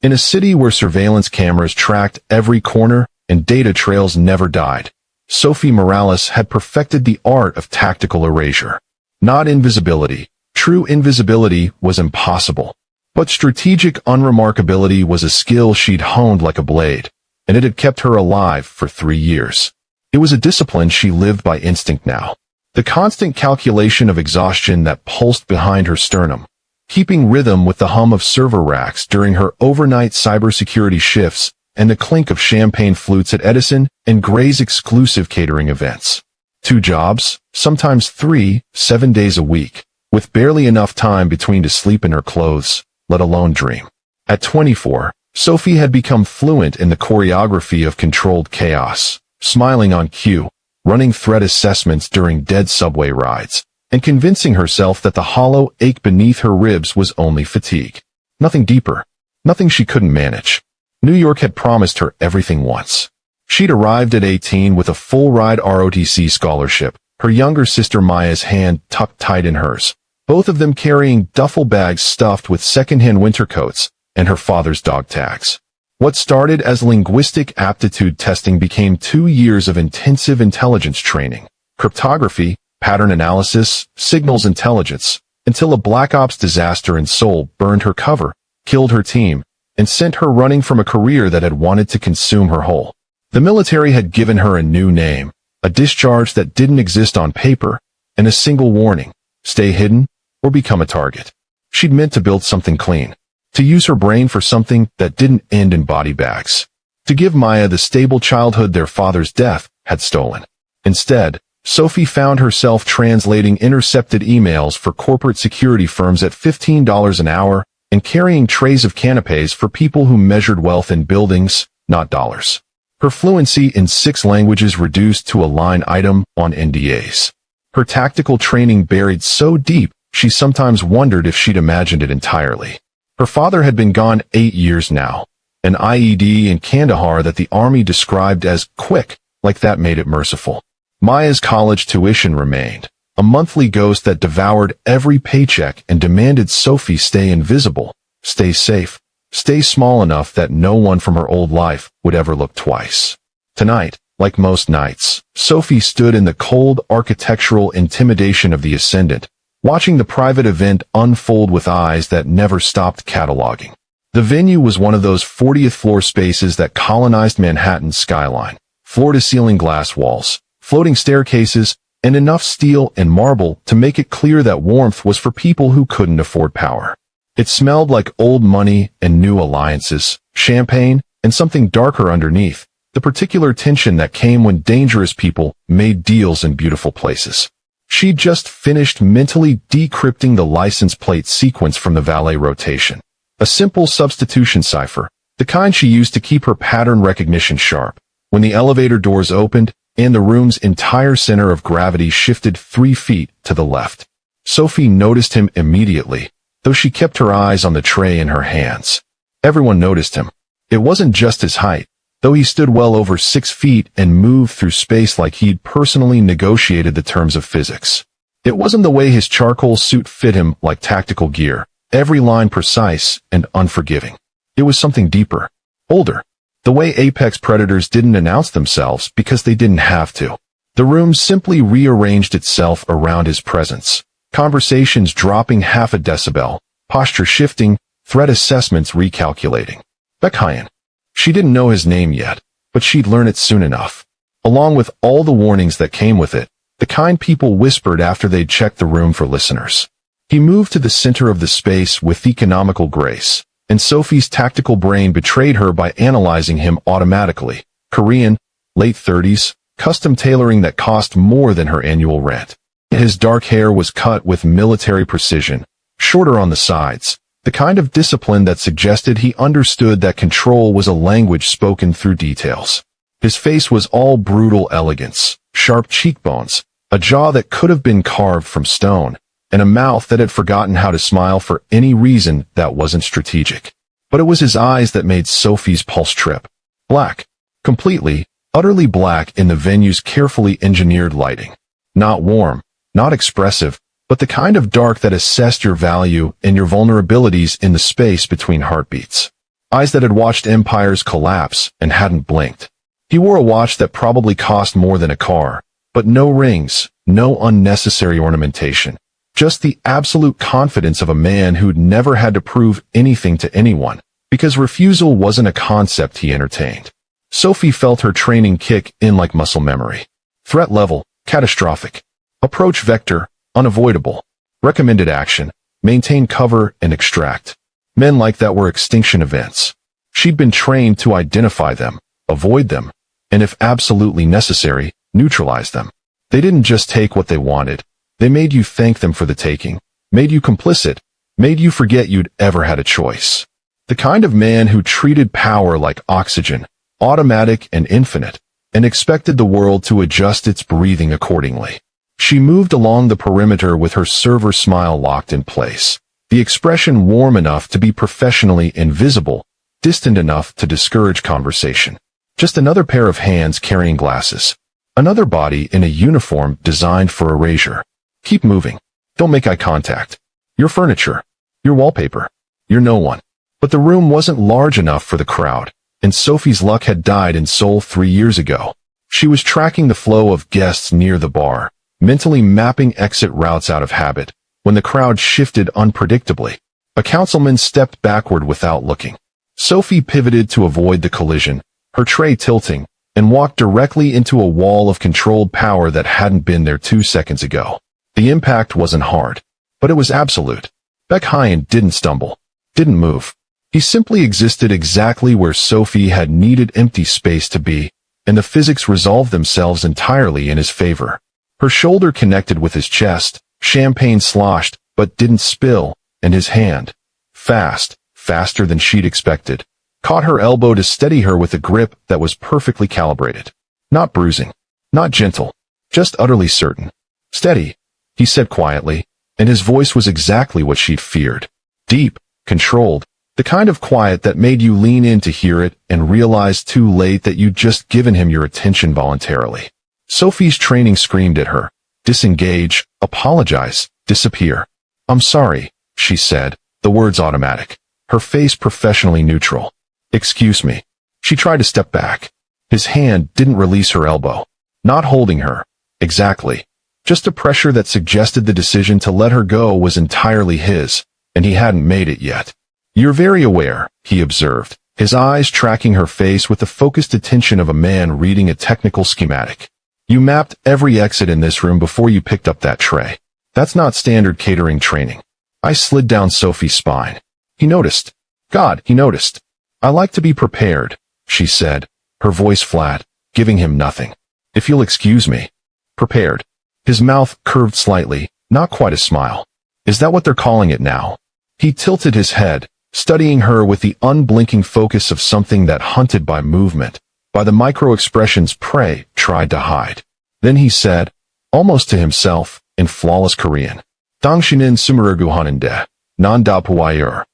In a city where surveillance cameras tracked every corner and data trails never died, Sophie Morales had perfected the art of tactical erasure. Not invisibility. True invisibility was impossible. But strategic unremarkability was a skill she'd honed like a blade, and it had kept her alive for 3 years. It was a discipline she lived by instinct now. The constant calculation of exhaustion that pulsed behind her sternum, keeping rhythm with the hum of server racks during her overnight cybersecurity shifts and the clink of champagne flutes at Edison and Gray's exclusive catering events. 2 jobs, sometimes 3, 7 days a week, with barely enough time between to sleep in her clothes, let alone dream. At 24, Sophie had become fluent in the choreography of controlled chaos, smiling on cue, running threat assessments during dead subway rides, and convincing herself that the hollow ache beneath her ribs was only fatigue. Nothing deeper. Nothing she couldn't manage. New York had promised her everything once. She'd arrived at 18 with a full-ride ROTC scholarship, her younger sister Maya's hand tucked tight in hers, both of them carrying duffel bags stuffed with second-hand winter coats and her father's dog tags. What started as linguistic aptitude testing became 2 years of intensive intelligence training, cryptography, pattern analysis, signals intelligence, until a Black Ops disaster in Seoul burned her cover, killed her team, and sent her running from a career that had wanted to consume her whole. The military had given her a new name, a discharge that didn't exist on paper, and a single warning: stay hidden or become a target. She'd meant to build something clean, to use her brain for something that didn't end in body bags, to give Maya the stable childhood their father's death had stolen. Instead, Sophie found herself translating intercepted emails for corporate security firms at $15 an hour and carrying trays of canapes for people who measured wealth in buildings, not dollars. Her fluency in 6 languages reduced to a line item on NDAs. Her tactical training buried so deep, she sometimes wondered if she'd imagined it entirely. Her father had been gone 8 years now, an IED in Kandahar that the army described as quick, like that made it merciful. Maya's college tuition remained, a monthly ghost that devoured every paycheck and demanded Sophie stay invisible, stay safe, stay small enough that no one from her old life would ever look twice. Tonight, like most nights, Sophie stood in the cold architectural intimidation of the Ascendant, watching the private event unfold with eyes that never stopped cataloging. The venue was one of those 40th floor spaces that colonized Manhattan's skyline, floor-to-ceiling glass walls, floating staircases, and enough steel and marble to make it clear that warmth was for people who couldn't afford power. It smelled like old money and new alliances, champagne, and something darker underneath, the particular tension that came when dangerous people made deals in beautiful places. She'd just finished mentally decrypting the license plate sequence from the valet rotation. A simple substitution cipher, the kind she used to keep her pattern recognition sharp. When the elevator doors opened, and the room's entire center of gravity shifted 3 feet to the left. Sophie noticed him immediately, though she kept her eyes on the tray in her hands. Everyone noticed him. It wasn't just his height, though he stood well over 6 feet and moved through space like he'd personally negotiated the terms of physics. It wasn't the way his charcoal suit fit him like tactical gear, every line precise and unforgiving. It was something deeper, older. The way apex predators didn't announce themselves because they didn't have to. The room simply rearranged itself around his presence, conversations dropping half a decibel, posture shifting, threat assessments recalculating. Baek-hyeon. She didn't know his name yet, but she'd learn it soon enough. Along with all the warnings that came with it, the kind people whispered after they'd checked the room for listeners. He moved to the center of the space with economical grace, and Sophie's tactical brain betrayed her by analyzing him automatically. Korean, late 30s, custom tailoring that cost more than her annual rent. His dark hair was cut with military precision, shorter on the sides, the kind of discipline that suggested he understood that control was a language spoken through details. His face was all brutal elegance, sharp cheekbones, a jaw that could have been carved from stone, and a mouth that had forgotten how to smile for any reason that wasn't strategic. But it was his eyes that made Sophie's pulse trip. Black. Completely, utterly black in the venue's carefully engineered lighting. Not warm, not expressive, but the kind of dark that assessed your value and your vulnerabilities in the space between heartbeats. eyes that had watched empires collapse and hadn't blinked. He wore a watch that probably cost more than a car, but no rings, no unnecessary ornamentation. Just the absolute confidence of a man who'd never had to prove anything to anyone, because refusal wasn't a concept he entertained. Sophie felt her training kick in like muscle memory. Threat level, catastrophic. Approach vector, unavoidable. Recommended action, maintain cover and extract. Men like that were extinction events. She'd been trained to identify them, avoid them, and if absolutely necessary, neutralize them. They didn't just take what they wanted. They made you thank them for the taking, made you complicit, made you forget you'd ever had a choice. The kind of man who treated power like oxygen, automatic and infinite, and expected the world to adjust its breathing accordingly. She moved along the perimeter with her server smile locked in place, the expression warm enough to be professionally invisible, distant enough to discourage conversation. Just another pair of hands carrying glasses. Another body in a uniform designed for erasure. Keep moving. Don't make eye contact. You're furniture. You're wallpaper. You're no one. But the room wasn't large enough for the crowd, and Sophie's luck had died in Seoul 3 years ago. She was tracking the flow of guests near the bar, mentally mapping exit routes out of habit, when the crowd shifted unpredictably. A councilman stepped backward without looking. Sophie pivoted to avoid the collision, her tray tilting, and walked directly into a wall of controlled power that hadn't been there 2 seconds ago. The impact wasn't hard, but it was absolute. Baek-hyeon didn't stumble, didn't move. He simply existed exactly where Sophie had needed empty space to be, and the physics resolved themselves entirely in his favor. Her shoulder connected with his chest, champagne sloshed, but didn't spill, and his hand, faster than she'd expected, caught her elbow to steady her with a grip that was perfectly calibrated. Not bruising, not gentle, just utterly certain. Steady, he said quietly, and his voice was exactly what she'd feared. Deep, controlled, the kind of quiet that made you lean in to hear it and realize too late that you'd just given him your attention voluntarily. Sophie's training screamed at her. Disengage, apologize, disappear. I'm sorry, she said, the words automatic, her face professionally neutral. Excuse me. She tried to step back. His hand didn't release her elbow. Not holding her. Exactly. Just a pressure that suggested the decision to let her go was entirely his, and he hadn't made it yet. You're very aware, he observed, his eyes tracking her face with the focused attention of a man reading a technical schematic. You mapped every exit in this room before you picked up that tray. That's not standard catering training. I slid down Sophie's spine. He noticed. God, he noticed. I like to be prepared, she said, her voice flat, giving him nothing. If you'll excuse me. Prepared. His mouth curved slightly, not quite a smile. Is that what they're calling it now? He tilted his head, studying her with the unblinking focus of something that hunted by movement, by the micro-expressions prey tried to hide. Then he said, almost to himself, in flawless Korean, Dangshinin sumurugu haninde, nan da puwayer.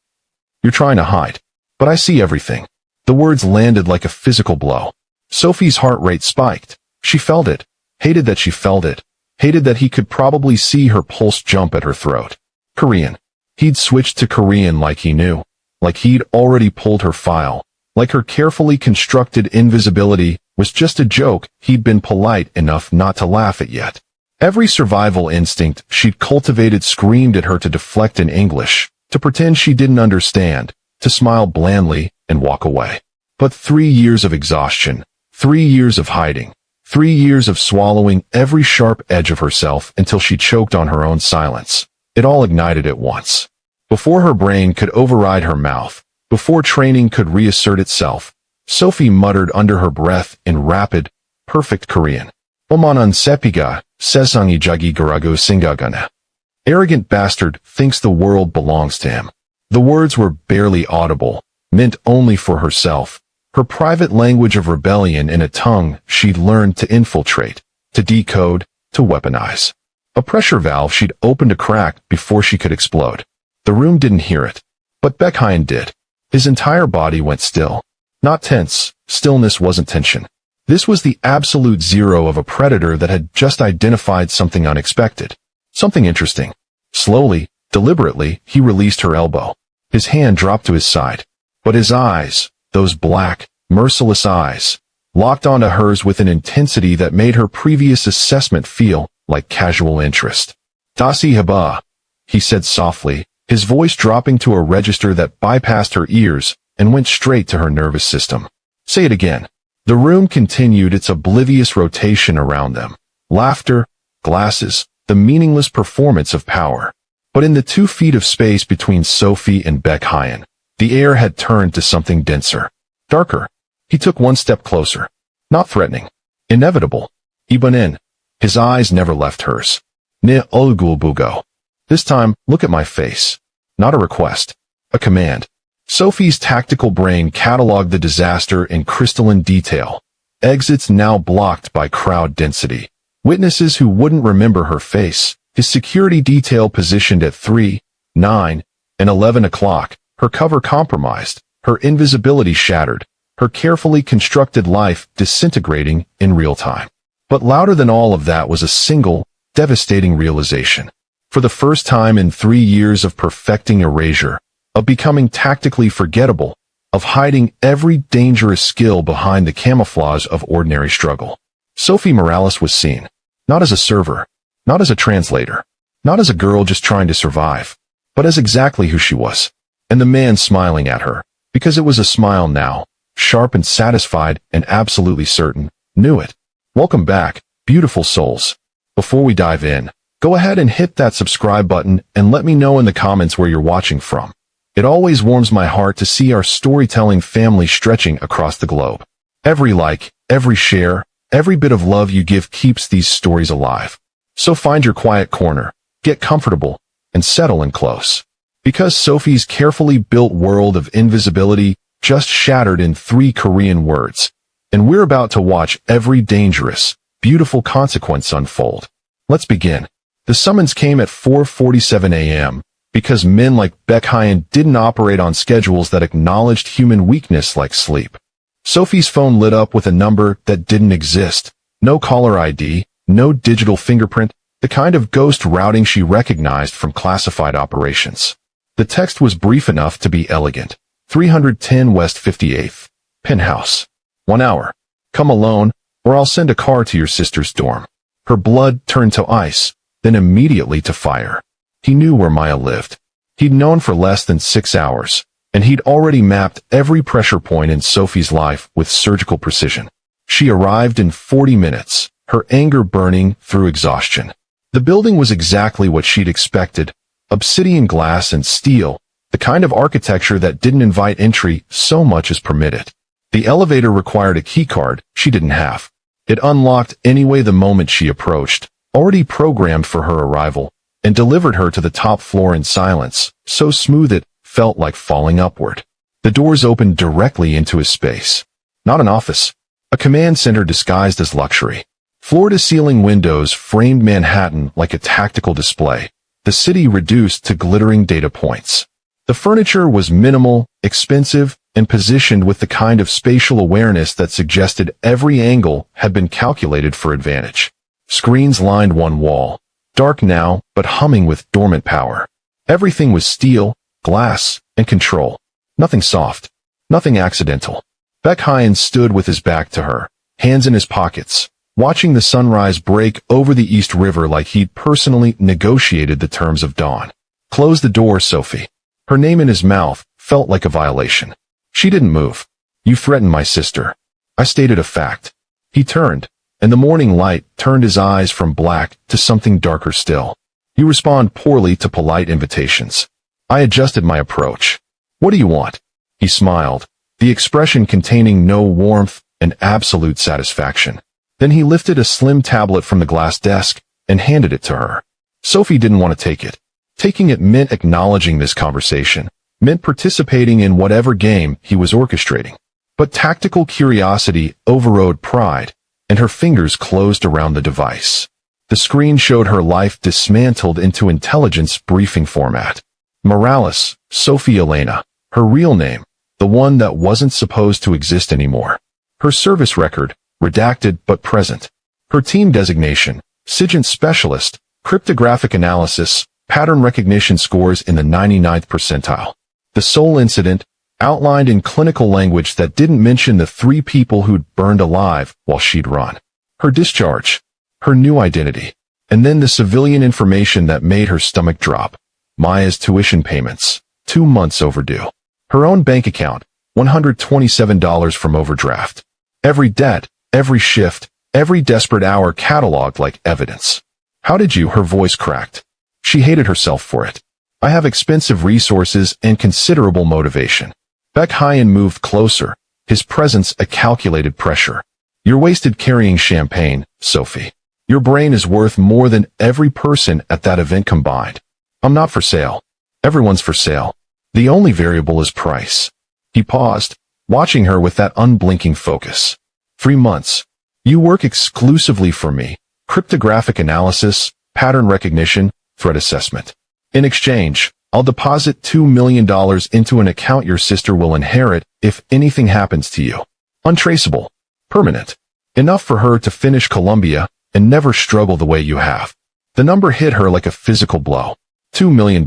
You're trying to hide. But I see everything. The words landed like a physical blow. Sophie's heart rate spiked. She felt it. Hated that she felt it. Hated that he could probably see her pulse jump at her throat. Korean. He'd switched to Korean like he knew. Like he'd already pulled her file. Like her carefully constructed invisibility was just a joke he'd been polite enough not to laugh at yet. Every survival instinct she'd cultivated screamed at her to deflect in English, to pretend she didn't understand, to smile blandly and walk away. But 3 years of exhaustion, 3 years of hiding, 3 years of swallowing every sharp edge of herself until she choked on her own silence. It all ignited at once. Before her brain could override her mouth, before training could reassert itself, Sophie muttered under her breath in rapid, perfect Korean. Omanan sepiga, sesangi jagi garago singagana. Arrogant bastard thinks the world belongs to him. The words were barely audible, meant only for herself, her private language of rebellion in a tongue she'd learned to infiltrate, to decode, to weaponize. A pressure valve she'd opened a crack before she could explode. The room didn't hear it, but Baek-hyeon did. His entire body went still. Not tense, stillness wasn't tension. This was the absolute zero of a predator that had just identified something unexpected. Something interesting. Slowly, deliberately, he released her elbow. His hand dropped to his side. But his eyes, those black, merciless eyes, locked onto hers with an intensity that made her previous assessment feel like casual interest. Dossier, he said softly, his voice dropping to a register that bypassed her ears and went straight to her nervous system. Say it again. The room continued its oblivious rotation around them. Laughter, glasses, the meaningless performance of power. But in the 2 feet of space between Sophie and Baek-hyeon, the air had turned to something denser. Darker. He took 1 step closer. Not threatening. Inevitable. Ibanin. His eyes never left hers. Ne olgulbugo. This time, look at my face. Not a request. A command. Sophie's tactical brain cataloged the disaster in crystalline detail. Exits now blocked by crowd density. Witnesses who wouldn't remember her face. His security detail positioned at 3, 9, and 11 o'clock. Her cover compromised. Her invisibility shattered. Her carefully constructed life disintegrating in real time. But louder than all of that was a single, devastating realization. For the first time in 3 years of perfecting erasure, of becoming tactically forgettable, of hiding every dangerous skill behind the camouflage of ordinary struggle, Sophie Morales was seen. Not as a server, not as a translator, not as a girl just trying to survive, but as exactly who she was. And the man smiling at her, because it was a smile now, sharp and satisfied and absolutely certain, knew it. Welcome back, beautiful souls. Before we dive in, go ahead and hit that subscribe button and let me know in the comments where you're watching from. It always warms my heart to see our storytelling family stretching across the globe. Every like, every share, every bit of love you give keeps these stories alive. So find your quiet corner, get comfortable, and settle in close. Because Sophie's carefully built world of invisibility just shattered in 3 Korean words, and we're about to watch every dangerous, beautiful consequence unfold. Let's begin. The summons came at 4:47 a.m., because men like Baek-hyeon didn't operate on schedules that acknowledged human weakness like sleep. Sophie's phone lit up with a number that didn't exist. No caller ID, no digital fingerprint, the kind of ghost routing she recognized from classified operations. The text was brief enough to be elegant. 310 West 58th. Penthouse. 1 hour. Come alone, or I'll send a car to your sister's dorm. Her blood turned to ice, then immediately to fire. He knew where Maya lived. He'd known for less than 6 hours, and he'd already mapped every pressure point in Sophie's life with surgical precision. She arrived in 40 minutes, her anger burning through exhaustion. The building was exactly what she'd expected, obsidian glass and steel, the kind of architecture that didn't invite entry so much as permit it. The elevator required a keycard she didn't have. It unlocked anyway the moment she approached, already programmed for her arrival, and delivered her to the top floor in silence, so smooth it felt like falling upward. The doors opened directly into his space. Not an office. A command center disguised as luxury. Floor-to-ceiling windows framed Manhattan like a tactical display, the city reduced to glittering data points. The furniture was minimal, expensive, and positioned with the kind of spatial awareness that suggested every angle had been calculated for advantage. Screens lined one wall, dark now, but humming with dormant power. Everything was steel, glass, and control. Nothing soft. Nothing accidental. Baek-hyeon stood with his back to her, hands in his pockets, watching the sunrise break over the East River like he'd personally negotiated the terms of dawn. Close the door, Sophie. Her name in his mouth felt like a violation. She didn't move. You threatened my sister. I stated a fact. He turned, and the morning light turned his eyes from black to something darker still. You respond poorly to polite invitations. I adjusted my approach. What do you want? He smiled, the expression containing no warmth and absolute satisfaction. Then he lifted a slim tablet from the glass desk and handed it to her. Sophie didn't want to take it. Taking it meant acknowledging this conversation, meant participating in whatever game he was orchestrating. But tactical curiosity overrode pride, and her fingers closed around the device. The screen showed her life dismantled into intelligence briefing format. Morales, Sophie Elena, her real name, the one that wasn't supposed to exist anymore. Her service record, redacted but present. Her team designation, SIGINT Specialist, Cryptographic Analysis, Pattern Recognition scores in the 99th percentile. The sole incident, outlined in clinical language that didn't mention the 3 people who'd burned alive while she'd run. Her discharge, her new identity, and then the civilian information that made her stomach drop. Maya's tuition payments, 2 months overdue. Her own bank account, $127 from overdraft. Every debt, every shift, every desperate hour cataloged like evidence. How did you? Her voice cracked. She hated herself for it. I have expensive resources and considerable motivation. Baek-hyeon moved closer, his presence a calculated pressure. You're wasted carrying champagne, Sophie. Your brain is worth more than every person at that event combined. I'm not for sale. Everyone's for sale. The only variable is price. He paused, watching her with that unblinking focus. 3 months. You work exclusively for me. Cryptographic analysis, pattern recognition, threat assessment. In exchange, I'll deposit $2 million into an account your sister will inherit if anything happens to you. Untraceable. Permanent. Enough for her to finish Columbia and never struggle the way you have. The number hit her like a physical blow. $2 million.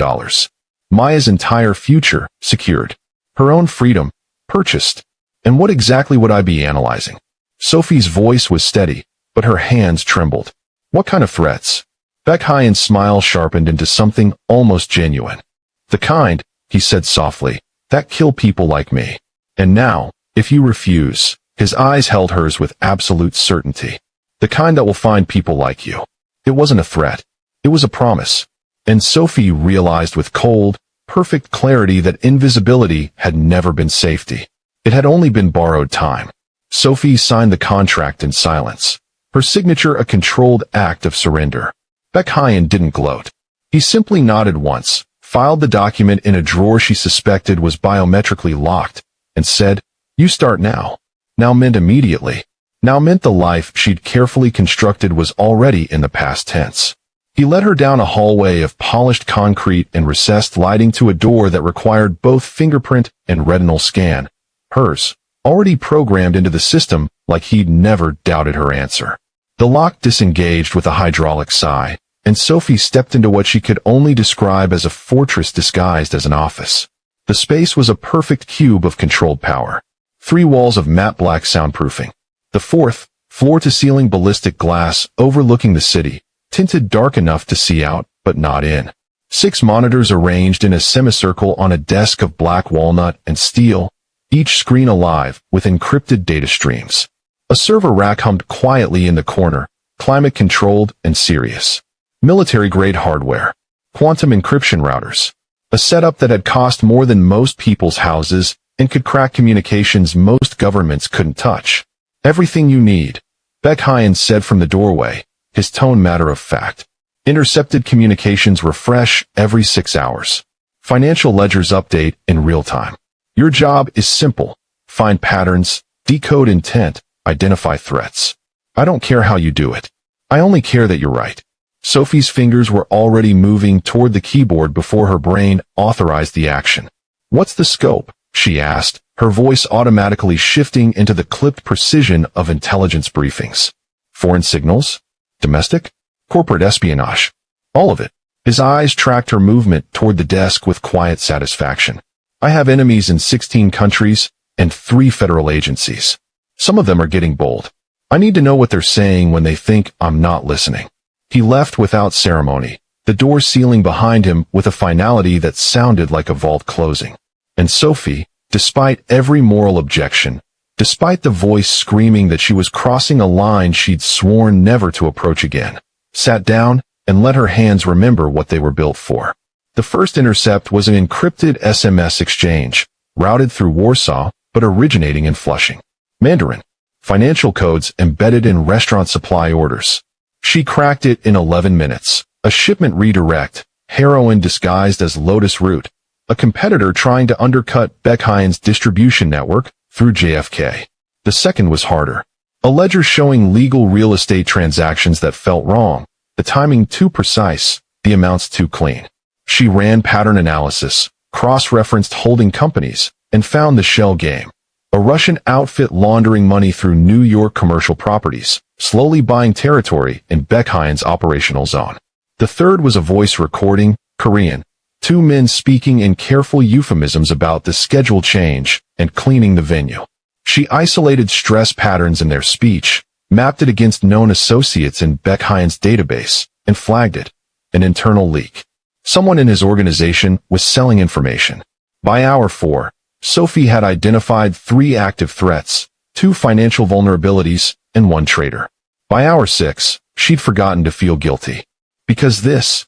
Maya's entire future secured. Her own freedom purchased. And what exactly would I be analyzing? Sophie's voice was steady, but her hands trembled. What kind of threats? Baek-hyeon's smile sharpened into something almost genuine. The kind, he said softly, that kill people like me. And now, if you refuse, his eyes held hers with absolute certainty. The kind that will find people like you. It wasn't a threat. It was a promise. And Sophie realized with cold, perfect clarity that invisibility had never been safety. It had only been borrowed time. Sophie signed the contract in silence, her signature a controlled act of surrender. Baek-hyeon didn't gloat. He simply nodded once, filed the document in a drawer she suspected was biometrically locked, and said, "You start now." Now meant immediately. Now meant the life she'd carefully constructed was already in the past tense. He led her down a hallway of polished concrete and recessed lighting to a door that required both fingerprint and retinal scan. Hers, already programmed into the system like he'd never doubted her answer. The lock disengaged with a hydraulic sigh, and Sophie stepped into what she could only describe as a fortress disguised as an office. The space was a perfect cube of controlled power. 3 walls of matte black soundproofing. The 4th, floor-to-ceiling ballistic glass overlooking the city, tinted dark enough to see out, but not in. 6 monitors arranged in a semicircle on a desk of black walnut and steel, each screen alive with encrypted data streams. A server rack hummed quietly in the corner, climate-controlled and serious. Military-grade hardware. Quantum encryption routers. A setup that had cost more than most people's houses and could crack communications most governments couldn't touch. Everything you need, Baek-hyeon said from the doorway, his tone matter of fact. Intercepted communications refresh every 6 hours. Financial ledgers update in real time. Your job is simple. Find patterns, decode intent, identify threats. I don't care how you do it. I only care that you're right. Sophie's fingers were already moving toward the keyboard before her brain authorized the action. What's the scope? She asked, her voice automatically shifting into the clipped precision of intelligence briefings. Foreign signals? Domestic? Corporate espionage? All of it. His eyes tracked her movement toward the desk with quiet satisfaction. I have enemies in 16 countries and 3 federal agencies. Some of them are getting bold. I need to know what they're saying when they think I'm not listening. He left without ceremony, the door sealing behind him with a finality that sounded like a vault closing. And Sophie, despite every moral objection, despite the voice screaming that she was crossing a line she'd sworn never to approach again, sat down and let her hands remember what they were built for. The first intercept was an encrypted SMS exchange, routed through Warsaw, but originating in Flushing. Mandarin. Financial codes embedded in restaurant supply orders. She cracked it in 11 minutes. A shipment redirect, heroin disguised as Lotus Root, a competitor trying to undercut Baek-hyeon's distribution network through JFK. The second was harder. A ledger showing legal real estate transactions that felt wrong, the timing too precise, the amounts too clean. She ran pattern analysis, cross-referenced holding companies, and found the shell game. A Russian outfit laundering money through New York commercial properties, slowly buying territory in Baek-hyeon's operational zone. The third was a voice recording, Korean, Two men speaking in careful euphemisms about the schedule change and cleaning the venue. She isolated stress patterns in their speech, mapped it against known associates in Baek-hyeon's database, and flagged it. An internal leak. Someone in his organization was selling information. By hour 4, Sophie had identified 3 active threats, 2 financial vulnerabilities, and 1 traitor. By hour 6, she'd forgotten to feel guilty. Because this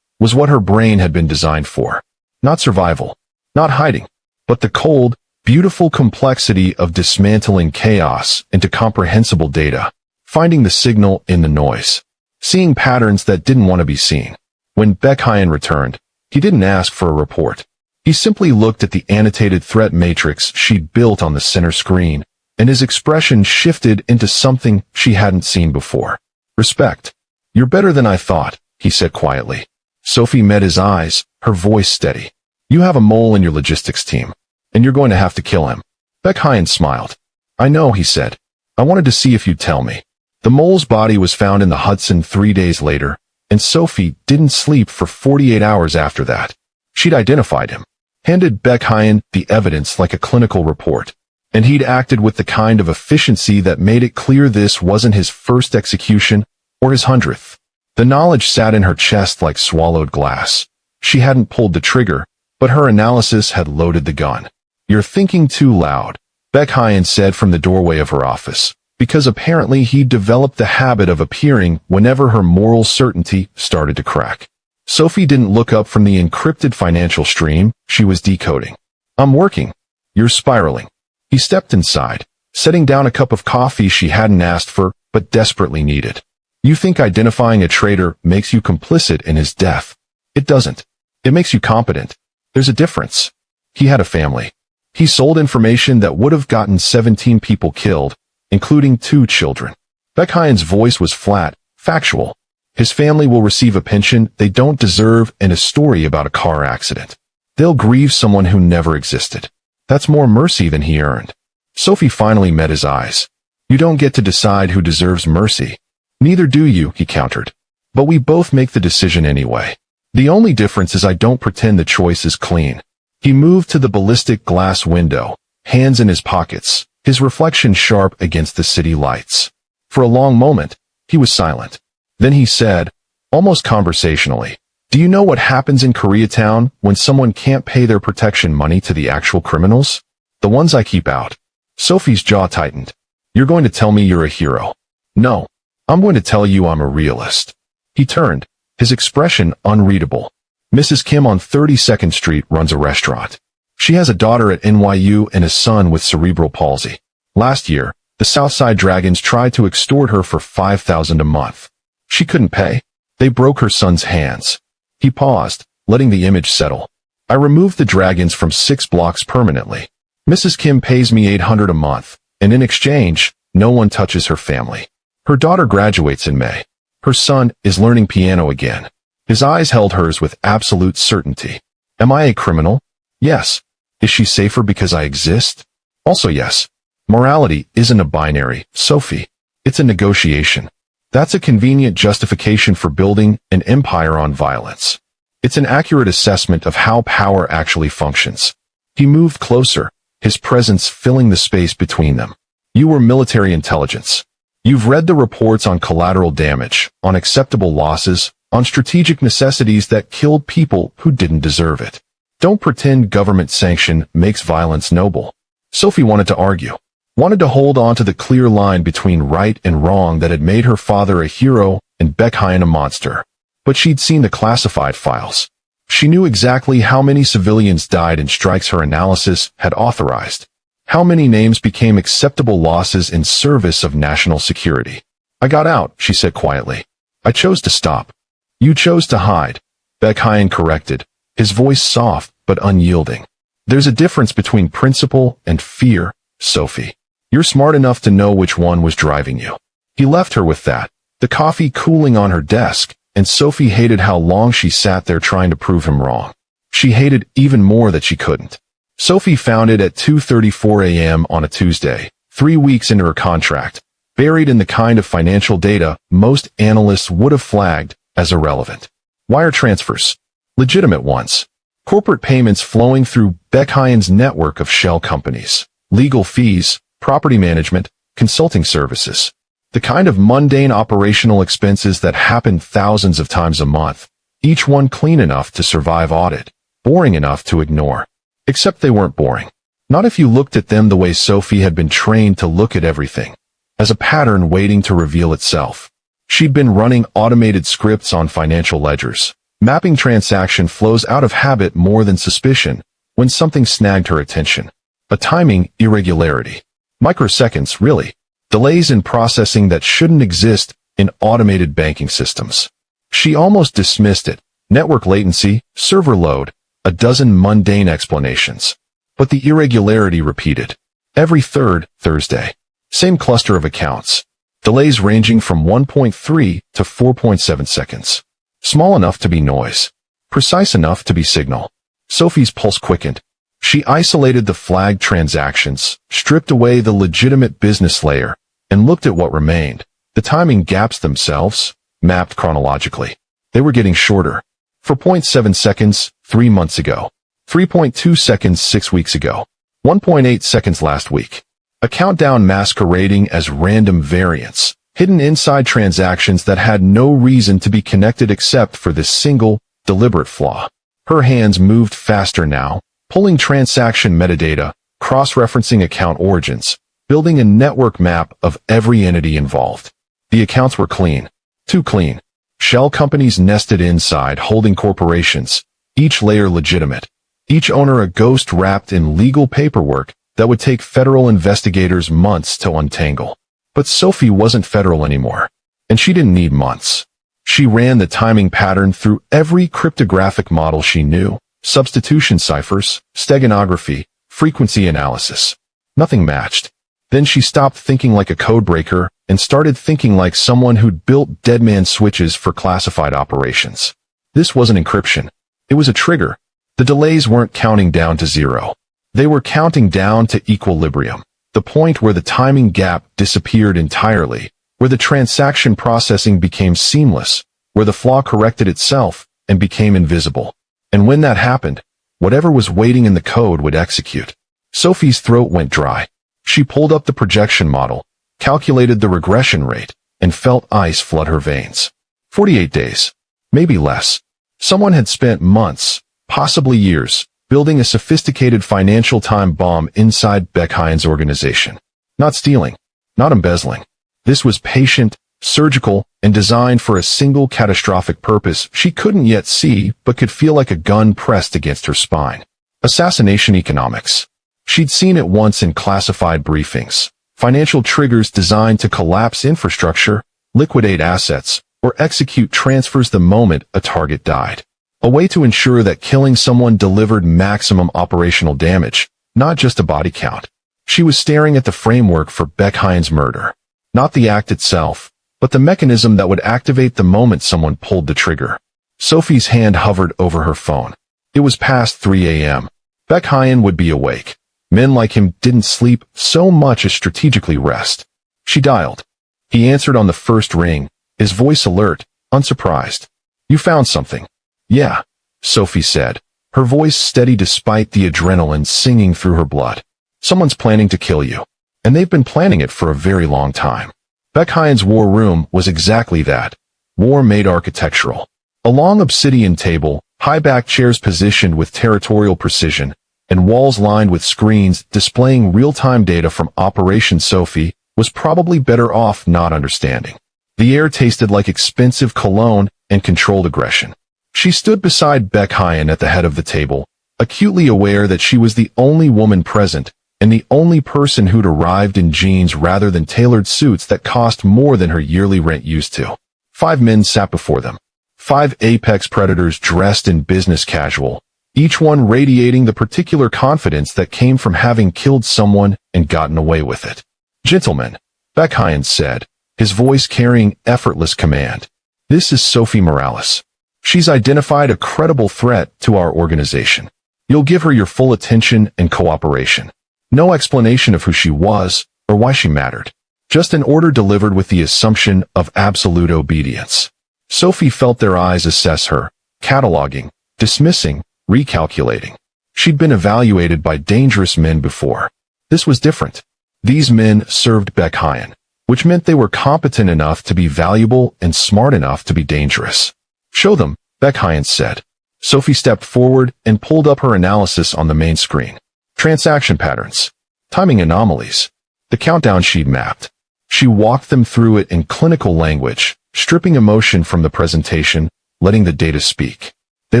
was what her brain had been designed for. Not survival, not hiding, but the cold, beautiful complexity of dismantling chaos into comprehensible data, finding the signal in the noise, seeing patterns that didn't want to be seen. When Baek-hyeon returned, he didn't ask for a report. He simply looked at the annotated threat matrix she'd built on the center screen, and his expression shifted into something she hadn't seen before. Respect. You're better than I thought, he said quietly. Sophie met his eyes, her voice steady. You have a mole in your logistics team, and you're going to have to kill him. Baek-hyeon smiled. I know, he said. I wanted to see if you'd tell me. The mole's body was found in the Hudson 3 days later, and Sophie didn't sleep for 48 hours after that. She'd identified him, handed Baek-hyeon the evidence like a clinical report, and he'd acted with the kind of efficiency that made it clear this wasn't his first execution or his 100th. The knowledge sat in her chest like swallowed glass. She hadn't pulled the trigger, but her analysis had loaded the gun. You're thinking too loud, Baek-hyeon said from the doorway of her office, because apparently he'd developed the habit of appearing whenever her moral certainty started to crack. Sophie didn't look up from the encrypted financial stream she was decoding. I'm working. You're spiraling. He stepped inside, setting down a cup of coffee she hadn't asked for but desperately needed. You think identifying a traitor makes you complicit in his death. It doesn't. It makes you competent. There's a difference. He had a family. He sold information that would have gotten 17 people killed, including 2 children. Baek-hyeon's voice was flat, factual. His family will receive a pension they don't deserve and a story about a car accident. They'll grieve someone who never existed. That's more mercy than he earned. Sophie finally met his eyes. You don't get to decide who deserves mercy. Neither do you, he countered. But we both make the decision anyway. The only difference is I don't pretend the choice is clean. He moved to the ballistic glass window, hands in his pockets, his reflection sharp against the city lights. For a long moment, he was silent. Then he said, almost conversationally, do you know what happens in Koreatown when someone can't pay their protection money to the actual criminals? The ones I keep out. Sophie's jaw tightened. You're going to tell me you're a hero. No. I'm going to tell you I'm a realist. He turned, his expression unreadable. Mrs. Kim on 32nd Street runs a restaurant. She has a daughter at NYU and a son with cerebral palsy. Last year, the Southside Dragons tried to extort her for $5,000 a month. She couldn't pay. They broke her son's hands. He paused, letting the image settle. I removed the Dragons from 6 blocks permanently. Mrs. Kim pays me $800 a month, and in exchange, no one touches her family. Her daughter graduates in May. Her son is learning piano again. His eyes held hers with absolute certainty. Am I a criminal? Yes. Is she safer because I exist? Also yes. Morality isn't a binary, Sophie. It's a negotiation. That's a convenient justification for building an empire on violence. It's an accurate assessment of how power actually functions. He moved closer, his presence filling the space between them. You were military intelligence. You've read the reports on collateral damage, on acceptable losses, on strategic necessities that killed people who didn't deserve it. Don't pretend government sanction makes violence noble. Sophie wanted to argue, wanted to hold on to the clear line between right and wrong that had made her father a hero and Baek-hyeon a monster. But she'd seen the classified files. She knew exactly how many civilians died in strikes her analysis had authorized. How many names became acceptable losses in service of national security. I got out, she said quietly. I chose to stop. You chose to hide, Baek-hyeon corrected, his voice soft but unyielding. There's a difference between principle and fear, Sophie. You're smart enough to know which one was driving you. He left her with that, the coffee cooling on her desk, and Sophie hated how long she sat there trying to prove him wrong. She hated even more that she couldn't. Sophie found it at 2:34 a.m. on a Tuesday, 3 weeks into her contract, buried in the kind of financial data most analysts would have flagged as irrelevant. Wire transfers. legitimate ones. Corporate payments flowing through Baek-hyeon's network of shell companies, legal fees, property management, consulting services. The kind of mundane operational expenses that happen thousands of times a month, each one clean enough to survive audit, boring enough to ignore. Except they weren't boring. Not if you looked at them the way Sophie had been trained to look at everything, as a pattern waiting to reveal itself. She'd been running automated scripts on financial ledgers, mapping transaction flows out of habit more than suspicion, when something snagged her attention. A timing irregularity. Microseconds, really. Delays in processing that shouldn't exist in automated banking systems. She almost dismissed it. Network latency, server load, a dozen mundane explanations. But the irregularity repeated. Every third Thursday. Same cluster of accounts. Delays ranging from 1.3 to 4.7 seconds. Small enough to be noise. Precise enough to be signal. Sophie's pulse quickened. She isolated the flagged transactions, stripped away the legitimate business layer, and looked at what remained. The timing gaps themselves, mapped chronologically. They were getting shorter. 4.7 seconds 3 months ago. 3.2 seconds 6 weeks ago. 1.8 seconds last week. A countdown masquerading as random variants, hidden inside transactions that had no reason to be connected except for this single, deliberate flaw. Her hands moved faster now, pulling transaction metadata, cross-referencing account origins, building a network map of every entity involved. The accounts were clean. Too clean. Shell companies nested inside holding corporations, each layer legitimate, each owner a ghost wrapped in legal paperwork that would take federal investigators months to untangle. But Sophie wasn't federal anymore, and she didn't need months. She ran the timing pattern through every cryptographic model she knew, substitution ciphers, steganography, frequency analysis. Nothing matched. Then she stopped thinking like a codebreaker and started thinking like someone who'd built deadman switches for classified operations. This wasn't encryption. It was a trigger. The delays weren't counting down to zero. They were counting down to equilibrium, the point where the timing gap disappeared entirely, where the transaction processing became seamless, where the flaw corrected itself and became invisible. And when that happened, whatever was waiting in the code would execute. Sophie's throat went dry. She pulled up the projection model, calculated the regression rate, and felt ice flood her veins. 48 days. Maybe less. Someone had spent months, possibly years, building a sophisticated financial time bomb inside Baek-hyeon's organization. Not stealing. Not embezzling. This was patient, surgical, and designed for a single catastrophic purpose she couldn't yet see but could feel like a gun pressed against her spine. Assassination economics. She'd seen it once in classified briefings. Financial triggers designed to collapse infrastructure, liquidate assets, or execute transfers the moment a target died. A way to ensure that killing someone delivered maximum operational damage, not just a body count. She was staring at the framework for Baek-hyeon's murder. Not the act itself, but the mechanism that would activate the moment someone pulled the trigger. Sophie's hand hovered over her phone. It was past 3 a.m. Baek-hyeon would be awake. Men like him didn't sleep so much as strategically rest. She dialed. He answered on the first ring, his voice alert, unsurprised. "You found something." "Yeah," Sophie said, her voice steady despite the adrenaline singing through her blood. "Someone's planning to kill you. And they've been planning it for a very long time." Baek-hyeon's war room was exactly that. War made architectural. A long obsidian table, high-backed chairs positioned with territorial precision, and walls lined with screens displaying real-time data from Operation Sophie, was probably better off not understanding. The air tasted like expensive cologne and controlled aggression. She stood beside Baek-hyeon at the head of the table, acutely aware that she was the only woman present, and the only person who'd arrived in jeans rather than tailored suits that cost more than her yearly rent used to. 5 men sat before them. 5 apex predators dressed in business casual, each one radiating the particular confidence that came from having killed someone and gotten away with it. "Gentlemen," Baek-hyeon said, his voice carrying effortless command. "This is Sophie Morales. She's identified a credible threat to our organization. You'll give her your full attention and cooperation. No explanation of who she was or why she mattered. Just an order delivered with the assumption of absolute obedience." Sophie felt their eyes assess her, cataloging, dismissing, recalculating. She'd been evaluated by dangerous men before. This was different. These men served Baek-hyeon, which meant they were competent enough to be valuable and smart enough to be dangerous. Show them, Baek-hyeon said. Sophie stepped forward and pulled up her analysis on the main screen. Transaction patterns. Timing anomalies. The countdown she'd mapped. She walked them through it in clinical language, stripping emotion from the presentation, letting the data speak. They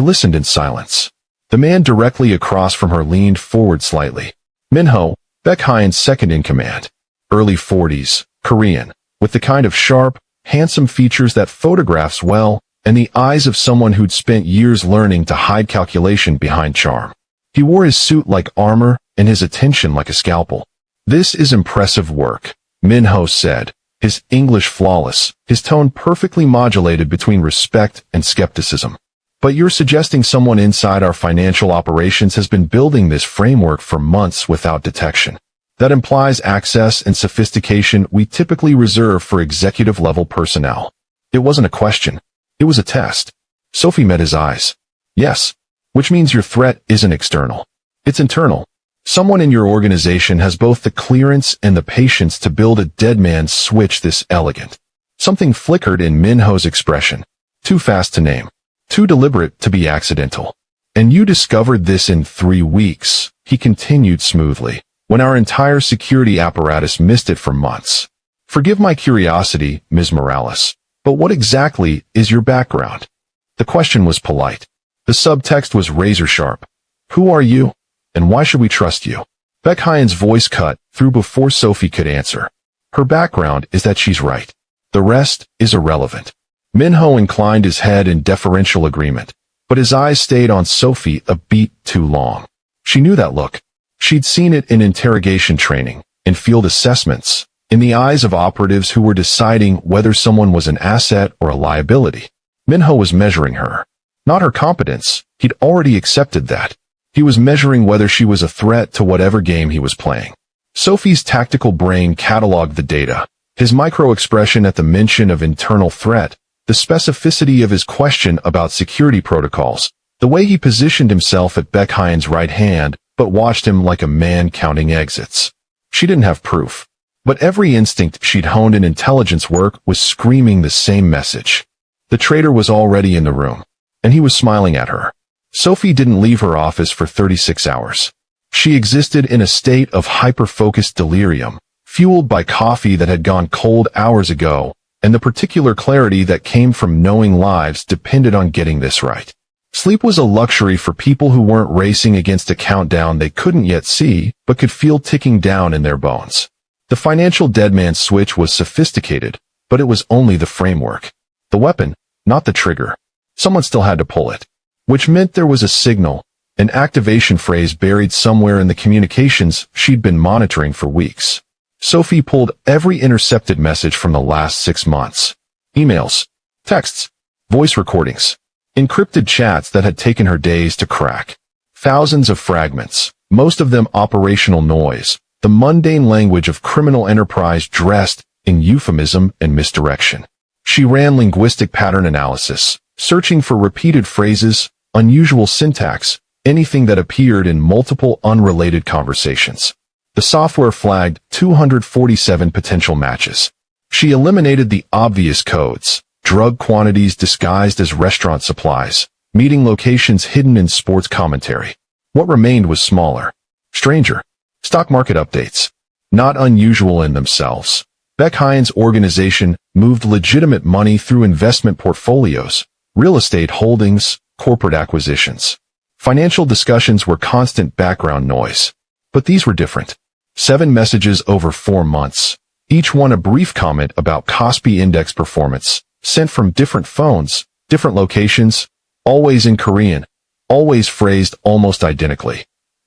listened in silence. The man directly across from her leaned forward slightly. Minho, Baek-hyeon's second-in-command. Early 40s, Korean, with the kind of sharp, handsome features that photographs well, and the eyes of someone who'd spent years learning to hide calculation behind charm. He wore his suit like armor and his attention like a scalpel. "This is impressive work," Minho said, his English flawless, his tone perfectly modulated between respect and skepticism. "But you're suggesting someone inside our financial operations has been building this framework for months without detection. That implies access and sophistication we typically reserve for executive-level personnel." It wasn't a question. It was a test. Sophie met his eyes. "Yes. Which means your threat isn't external. It's internal. Someone in your organization has both the clearance and the patience to build a dead man's switch this elegant." Something flickered in Minho's expression. Too fast to name. Too deliberate to be accidental. "And you discovered this in 3 weeks, he continued smoothly, when our entire security apparatus missed it for months. Forgive my curiosity, Ms. Morales, but what exactly is your background?" The question was polite. The subtext was razor-sharp. "Who are you? And why should we trust you?" Baek-hyeon's voice cut through before Sophie could answer. "Her background is that she's right. The rest is irrelevant." Minho inclined his head in deferential agreement, but his eyes stayed on Sophie a beat too long. She knew that look. She'd seen it in interrogation training, in field assessments, in the eyes of operatives who were deciding whether someone was an asset or a liability. Minho was measuring her. Not her competence. He'd already accepted that. He was measuring whether she was a threat to whatever game he was playing. Sophie's tactical brain cataloged the data, his micro-expression at the mention of internal threat, the specificity of his question about security protocols, the way he positioned himself at Baek-hyeon's right hand, but watched him like a man counting exits. She didn't have proof, but every instinct she'd honed in intelligence work was screaming the same message. The traitor was already in the room, and he was smiling at her. Sophie didn't leave her office for 36 hours. She existed in a state of hyper-focused delirium, fueled by coffee that had gone cold hours ago, and the particular clarity that came from knowing lives depended on getting this right. Sleep was a luxury for people who weren't racing against a countdown they couldn't yet see, but could feel ticking down in their bones. The financial deadman switch was sophisticated, but it was only the framework. The weapon, not the trigger. Someone still had to pull it. Which meant there was a signal, an activation phrase buried somewhere in the communications she'd been monitoring for weeks. Sophie pulled every intercepted message from the last 6 months. Emails, texts, voice recordings, encrypted chats that had taken her days to crack. Thousands of fragments, most of them operational noise, the mundane language of criminal enterprise dressed in euphemism and misdirection. She ran linguistic pattern analysis, searching for repeated phrases, unusual syntax, anything that appeared in multiple unrelated conversations. The software flagged 247 potential matches. She eliminated the obvious codes, drug quantities disguised as restaurant supplies, meeting locations hidden in sports commentary. What remained was smaller, stranger. Stock market updates. Not unusual in themselves. Baek-hyeon's organization moved legitimate money through investment portfolios, real estate holdings, corporate acquisitions. Financial discussions were constant background noise. But these were different. 7 messages over 4 months, each one a brief comment about Kospi index performance, sent from different phones, different locations, always in Korean, always phrased almost identically.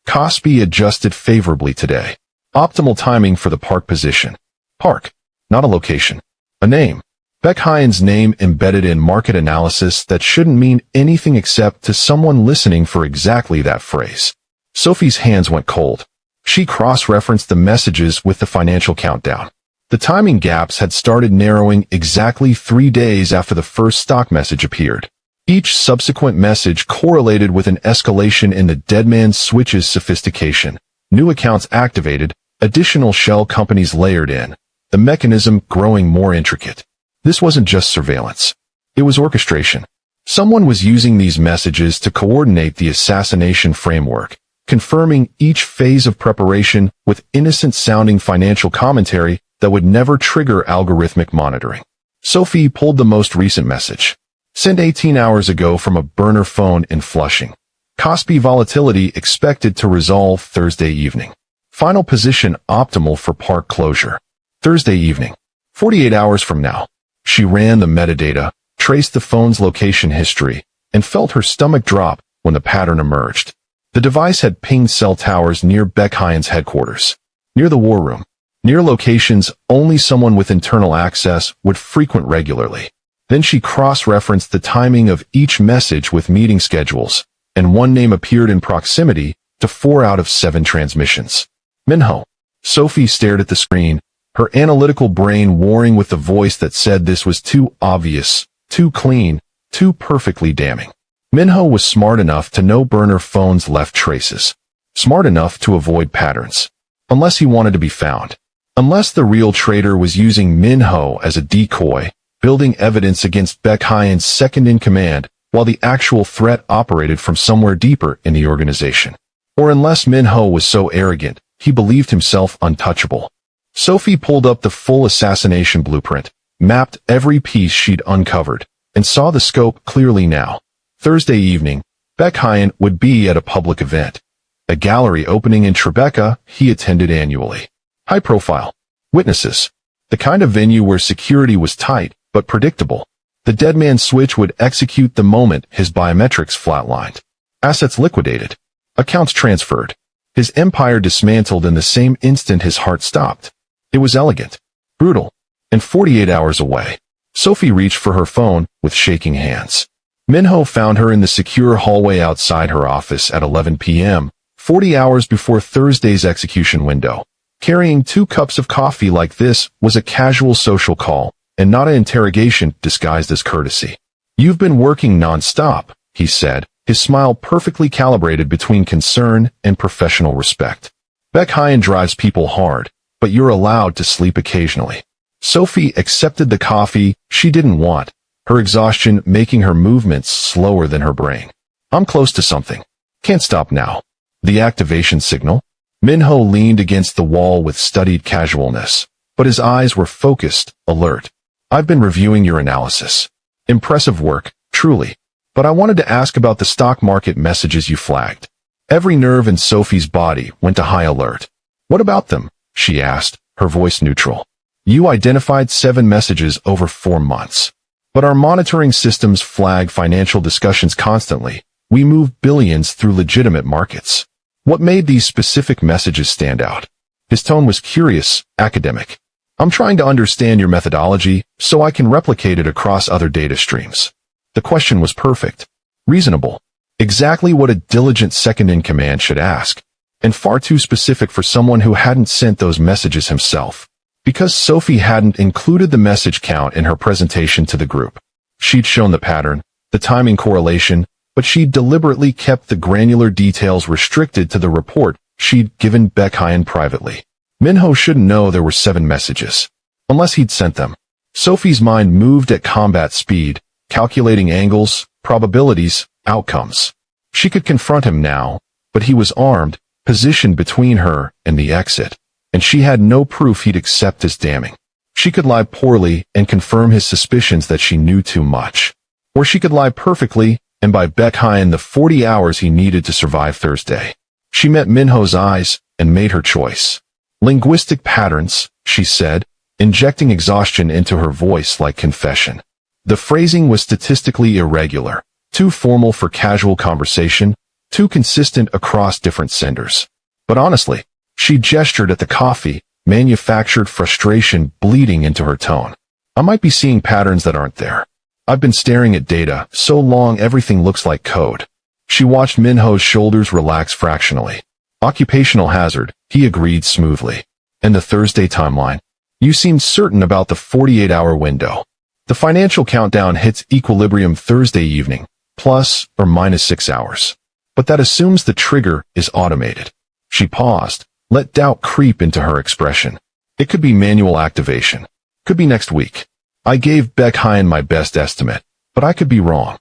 Kospi adjusted favorably today. Optimal timing for the park position. Park, not a location. A name. Baek-hyeon's name embedded in market analysis that shouldn't mean anything except to someone listening for exactly that phrase. Sophie's hands went cold. She cross-referenced the messages with the financial countdown. The timing gaps had started narrowing exactly 3 days after the first stock message appeared. Each subsequent message correlated with an escalation in the deadman switch's sophistication. New accounts activated, additional shell companies layered in, the mechanism growing more intricate. This wasn't just surveillance. It was orchestration. Someone was using these messages to coordinate the assassination framework, confirming each phase of preparation with innocent-sounding financial commentary that would never trigger algorithmic monitoring. Sophie pulled the most recent message. Sent 18 hours ago from a burner phone in Flushing. Kospi volatility expected to resolve Thursday evening. Final position optimal for park closure. Thursday evening. 48 hours from now. She ran the metadata, traced the phone's location history, and felt her stomach drop when the pattern emerged. The device had pinged cell towers near Baek-hyeon's headquarters. Near the war room. Near locations only someone with internal access would frequent regularly. Then she cross-referenced the timing of each message with meeting schedules, and one name appeared in proximity to 4 out of 7 transmissions. Minho. Sophie stared at the screen, her analytical brain warring with the voice that said this was too obvious, too clean, too perfectly damning. Minho was smart enough to know burner phones left traces. Smart enough to avoid patterns. Unless he wanted to be found. Unless the real traitor was using Minho as a decoy, building evidence against Baek-hyeon's second-in-command, while the actual threat operated from somewhere deeper in the organization. Or unless Minho was so arrogant, he believed himself untouchable. Sophie pulled up the full assassination blueprint, mapped every piece she'd uncovered, and saw the scope clearly now. Thursday evening, Baek-hyeon would be at a public event. A gallery opening in Tribeca he attended annually. High profile. Witnesses. The kind of venue where security was tight, but predictable. The deadman switch would execute the moment his biometrics flatlined. Assets liquidated. Accounts transferred. His empire dismantled in the same instant his heart stopped. It was elegant. Brutal. And 48 hours away. Sophie reached for her phone with shaking hands. Minho found her in the secure hallway outside her office at 11 p.m., 40 hours before Thursday's execution window. Carrying 2 cups of coffee like this was a casual social call, and not an interrogation disguised as courtesy. "You've been working non-stop," he said, his smile perfectly calibrated between concern and professional respect. "Baek-hyeon drives people hard, but you're allowed to sleep occasionally." Sophie accepted the coffee she didn't want, her exhaustion making her movements slower than her brain. "I'm close to something. Can't stop now." The activation signal? Minho leaned against the wall with studied casualness, but his eyes were focused, alert. "I've been reviewing your analysis. Impressive work, truly. But I wanted to ask about the stock market messages you flagged." Every nerve in Sophie's body went to high alert. "What about them?" she asked, her voice neutral. "You identified 7 messages over 4 months. But our monitoring systems flag financial discussions constantly. We move billions through legitimate markets. What made these specific messages stand out?" His tone was curious, academic. "I'm trying to understand your methodology so I can replicate it across other data streams." The question was perfect. Reasonable. Exactly what a diligent second-in-command should ask. And far too specific for someone who hadn't sent those messages himself. Because Sophie hadn't included the message count in her presentation to the group. She'd shown the pattern, the timing correlation, but she'd deliberately kept the granular details restricted to the report she'd given Baek-hyeon privately. Minho shouldn't know there were 7 messages. Unless he'd sent them. Sophie's mind moved at combat speed, calculating angles, probabilities, outcomes. She could confront him now, but he was armed, positioned between her and the exit, and she had no proof he'd accept as damning. She could lie poorly and confirm his suspicions that she knew too much. Or she could lie perfectly and buy Baek-hyeon the 40 hours he needed to survive Thursday. She met Minho's eyes and made her choice. "Linguistic patterns," she said, injecting exhaustion into her voice like confession. The phrasing was statistically irregular, too formal for casual conversation, too consistent across different senders. But honestly, she gestured at the coffee, manufactured frustration bleeding into her tone. "I might be seeing patterns that aren't there. I've been staring at data so long everything looks like code." She watched Minho's shoulders relax fractionally. "Occupational hazard," he agreed smoothly. "And the Thursday timeline? You seemed certain about the 48-hour window." "The financial countdown hits equilibrium Thursday evening," plus or minus 6 hours. But that assumes the trigger is automated. She paused, let doubt creep into her expression. It could be manual activation. Could be next week. I gave Baek-hyeon my best estimate, but I could be wrong.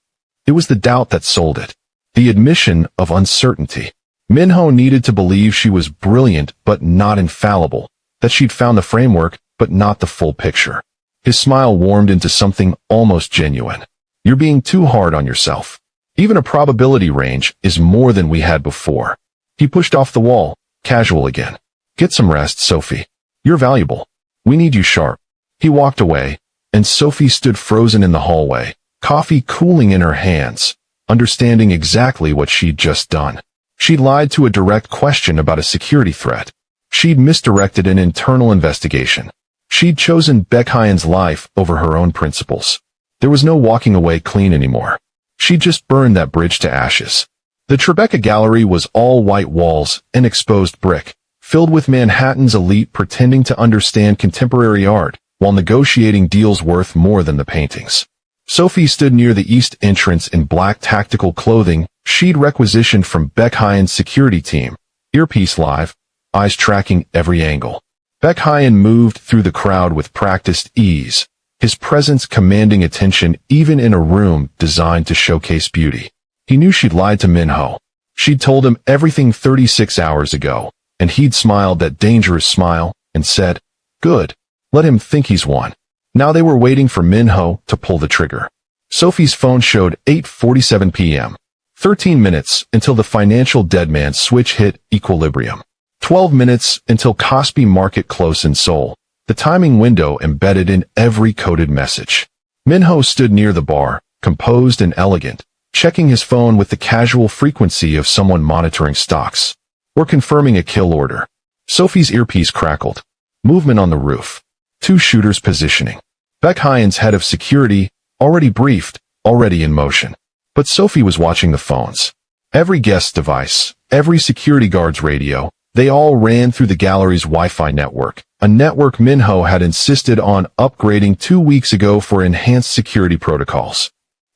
It was the doubt that sold it. The admission of uncertainty. Minho needed to believe she was brilliant but not infallible, that she'd found the framework but not the full picture. His smile warmed into something almost genuine. You're being too hard on yourself. Even a probability range is more than we had before. He pushed off the wall, casual again. Get some rest, Sophie. You're valuable. We need you sharp. He walked away, and Sophie stood frozen in the hallway, coffee cooling in her hands, understanding exactly what she'd just done. She'd lied to a direct question about a security threat. She'd misdirected an internal investigation. She'd chosen Baek-hyeon's life over her own principles. There was no walking away clean anymore. She'd just burned that bridge to ashes. The Tribeca Gallery was all white walls and exposed brick, filled with Manhattan's elite pretending to understand contemporary art while negotiating deals worth more than the paintings. Sophie stood near the east entrance in black tactical clothing she'd requisitioned from Baek-hyeon's security team, earpiece live, eyes tracking every angle. Baek-hyeon moved through the crowd with practiced ease, his presence commanding attention even in a room designed to showcase beauty. He knew she'd lied to Minho. She'd told him everything 36 hours ago, and he'd smiled that dangerous smile and said, "Good. Let him think he's won." Now they were waiting for Minho to pull the trigger. Sophie's phone showed 8:47 p.m. 13 minutes until the financial deadman switch hit equilibrium. 12 minutes until Kospi Market close in Seoul, the timing window embedded in every coded message. Minho stood near the bar, composed and elegant, checking his phone with the casual frequency of someone monitoring stocks. Or confirming a kill order. Sophie's earpiece crackled. Movement on the roof. 2 shooters positioning. Baek-hyeon's head of security, already briefed, already in motion. But Sophie was watching the phones. Every guest's device, every security guard's radio, they all ran through the gallery's Wi-Fi network, a network Minho had insisted on upgrading 2 weeks ago for enhanced security protocols.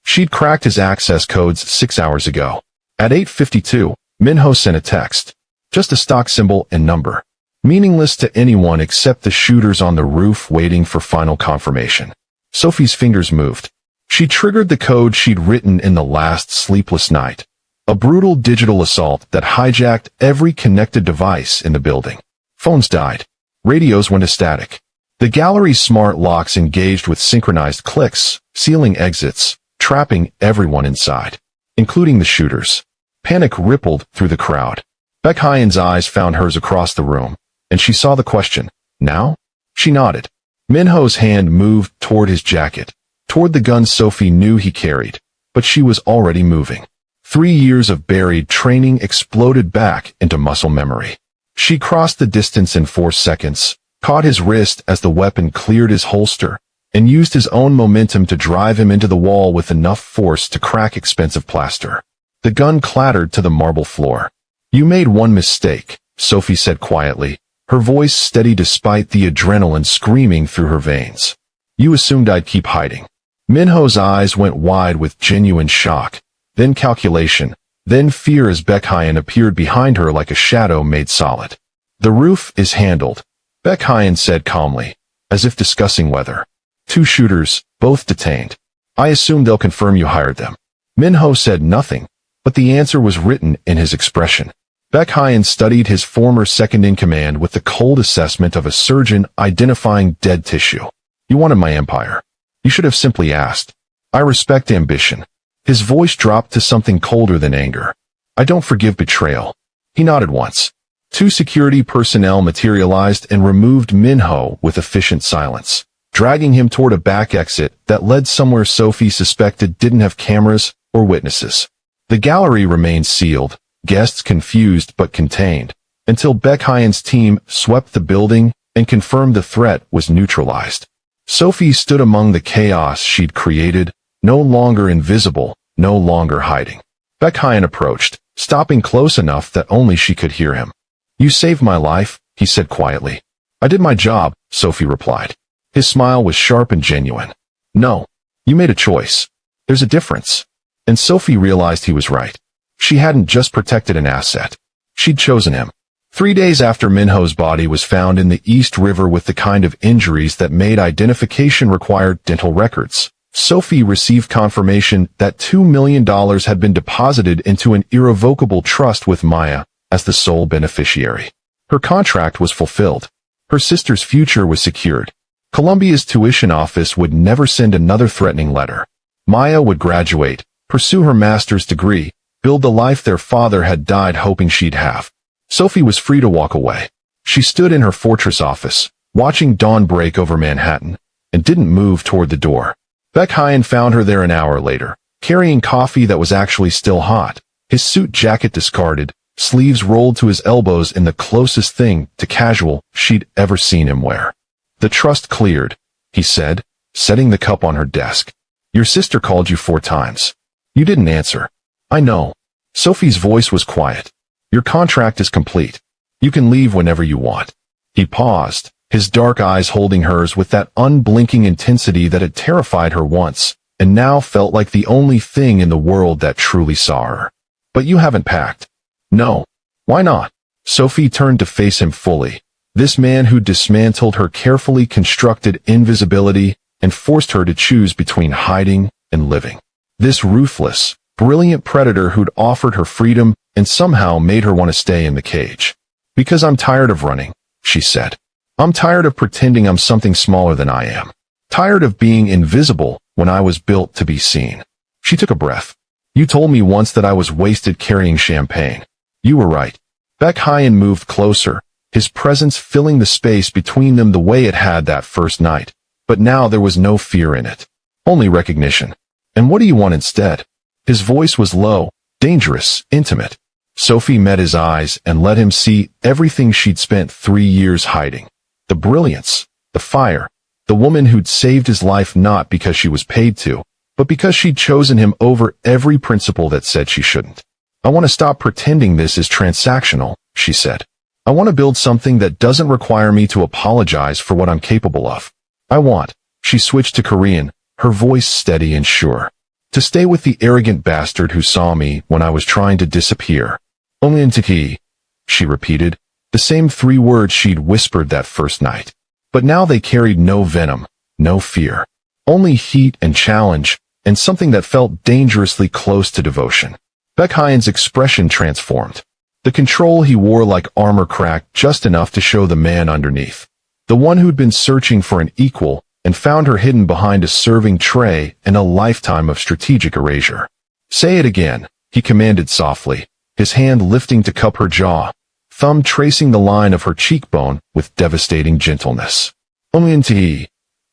She'd cracked his access codes 6 hours ago. At 8:52, Minho sent a text. Just a stock symbol and number. Meaningless to anyone except the shooters on the roof waiting for final confirmation. Sophie's fingers moved. She triggered the code she'd written in the last sleepless night. A brutal digital assault that hijacked every connected device in the building. Phones died. Radios went static. The gallery's smart locks engaged with synchronized clicks, sealing exits, trapping everyone inside, including the shooters. Panic rippled through the crowd. Baek-hyeon's eyes found hers across the room, and she saw the question. Now? She nodded. Minho's hand moved toward his jacket, toward the gun Sophie knew he carried, but she was already moving. 3 years of buried training exploded back into muscle memory. She crossed the distance in 4 seconds, caught his wrist as the weapon cleared his holster, and used his own momentum to drive him into the wall with enough force to crack expensive plaster. The gun clattered to the marble floor. "You made one mistake," Sophie said quietly, her voice steady despite the adrenaline screaming through her veins. "You assumed I'd keep hiding." Minho's eyes went wide with genuine shock, then calculation, then fear as Baek-hyeon appeared behind her like a shadow made solid. "The roof is handled," Baek-hyeon said calmly, as if discussing weather. 2 shooters, both detained. "I assume they'll confirm you hired them." Minho said nothing, but the answer was written in his expression. Baek-hyeon studied his former second-in-command with the cold assessment of a surgeon identifying dead tissue. "You wanted my empire. You should have simply asked. I respect ambition." His voice dropped to something colder than anger. "I don't forgive betrayal." He nodded once. 2 security personnel materialized and removed Minho with efficient silence, dragging him toward a back exit that led somewhere Sophie suspected didn't have cameras or witnesses. The gallery remained sealed, guests confused but contained, until Baek-hyeon's team swept the building and confirmed the threat was neutralized. Sophie stood among the chaos she'd created, no longer invisible, no longer hiding. Baek-hyeon approached, stopping close enough that only she could hear him. "You saved my life," he said quietly. "I did my job," Sophie replied. His smile was sharp and genuine. "No. You made a choice. There's a difference." And Sophie realized he was right. She hadn't just protected an asset. She'd chosen him. 3 days after Minho's body was found in the East River with the kind of injuries that made identification require dental records, Sophie received confirmation that $2 million had been deposited into an irrevocable trust with Maya as the sole beneficiary. Her contract was fulfilled. Her sister's future was secured. Columbia's tuition office would never send another threatening letter. Maya would graduate, pursue her master's degree, build the life their father had died hoping she'd have. Sophie was free to walk away. She stood in her fortress office, watching dawn break over Manhattan, and didn't move toward the door. Baek-hyeon found her there an hour later, carrying coffee that was actually still hot, his suit jacket discarded, sleeves rolled to his elbows in the closest thing to casual she'd ever seen him wear. "The trust cleared," he said, setting the cup on her desk. "Your sister called you 4 times. You didn't answer." "I know." Sophie's voice was quiet. "Your contract is complete. You can leave whenever you want." He paused, his dark eyes holding hers with that unblinking intensity that had terrified her once, and now felt like the only thing in the world that truly saw her. "But you haven't packed." "No." "Why not?" Sophie turned to face him fully. This man who dismantled her carefully constructed invisibility and forced her to choose between hiding and living. This ruthless, brilliant predator who'd offered her freedom and somehow made her want to stay in the cage. "Because I'm tired of running," she said. "I'm tired of pretending I'm something smaller than I am. Tired of being invisible when I was built to be seen." She took a breath. "You told me once that I was wasted carrying champagne. You were right." Baek-hyeon moved closer, his presence filling the space between them the way it had that first night. But now there was no fear in it. Only recognition. "And what do you want instead?" His voice was low, dangerous, intimate. Sophie met his eyes and let him see everything she'd spent 3 years hiding. The brilliance, the fire, the woman who'd saved his life not because she was paid to, but because she'd chosen him over every principle that said she shouldn't. "I want to stop pretending this is transactional," she said. "I want to build something that doesn't require me to apologize for what I'm capable of. I want," she switched to Korean, her voice steady and sure, "to stay with the arrogant bastard who saw me when I was trying to disappear." "Only she repeated, the same 3 words she'd whispered that first night. But now they carried no venom, no fear. Only heat and challenge, and something that felt dangerously close to devotion. Baek-hyeon's expression transformed. The control he wore like armor cracked just enough to show the man underneath. The one who'd been searching for an equal and found her hidden behind a serving tray and a lifetime of strategic erasure. "Say it again," he commanded softly, his hand lifting to cup her jaw, thumb tracing the line of her cheekbone with devastating gentleness. "Only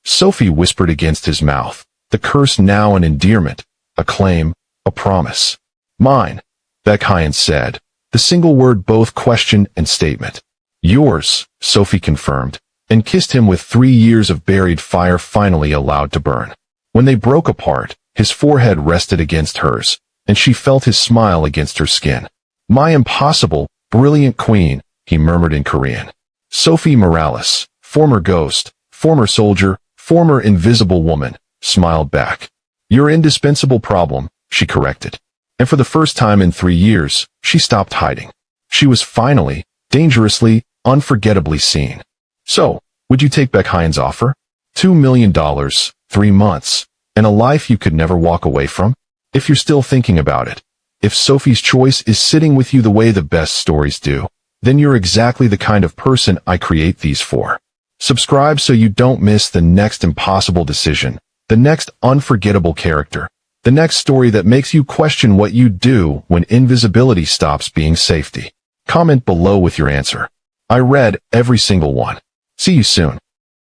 Sophie whispered against his mouth, the curse now an endearment, a claim, a promise. "Mine," Baek-hyeon said, the single word both question and statement. "Yours," Sophie confirmed, and kissed him with 3 years of buried fire finally allowed to burn. When they broke apart, his forehead rested against hers, and she felt his smile against her skin. "My impossible, brilliant queen," he murmured in Korean. Sophie Morales, former ghost, former soldier, former invisible woman, smiled back. "Your indispensable problem," she corrected. And for the first time in 3 years, she stopped hiding. She was finally, dangerously, unforgettably seen. "So, would you take Baek-hyeon's offer? $2 million, 3 months, and a life you could never walk away from? If you're still thinking about it, if Sophie's choice is sitting with you the way the best stories do, then you're exactly the kind of person I create these for. Subscribe so you don't miss the next impossible decision, the next unforgettable character, the next story that makes you question what you do when invisibility stops being safety. Comment below with your answer. I read every single one. See you soon.